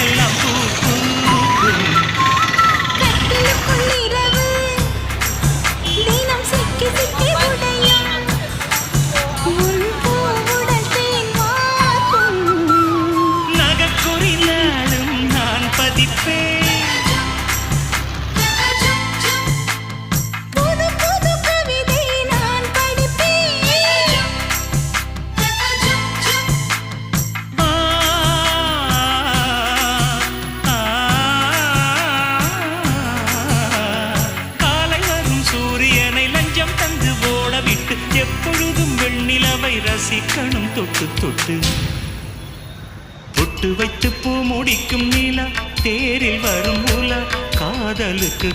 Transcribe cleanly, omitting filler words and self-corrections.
எல்லாம் பூக்கும் நகக்குறினாலும் நான் பதிப்பேன் எப்பொழுதும் வெண்ணிலவை ரசிக்கணும் தொட்டு தொட்டு தொட்டு வைத்து பூ முடிக்கும் நிலா தேரில் வரும் உலா காதலுக்கு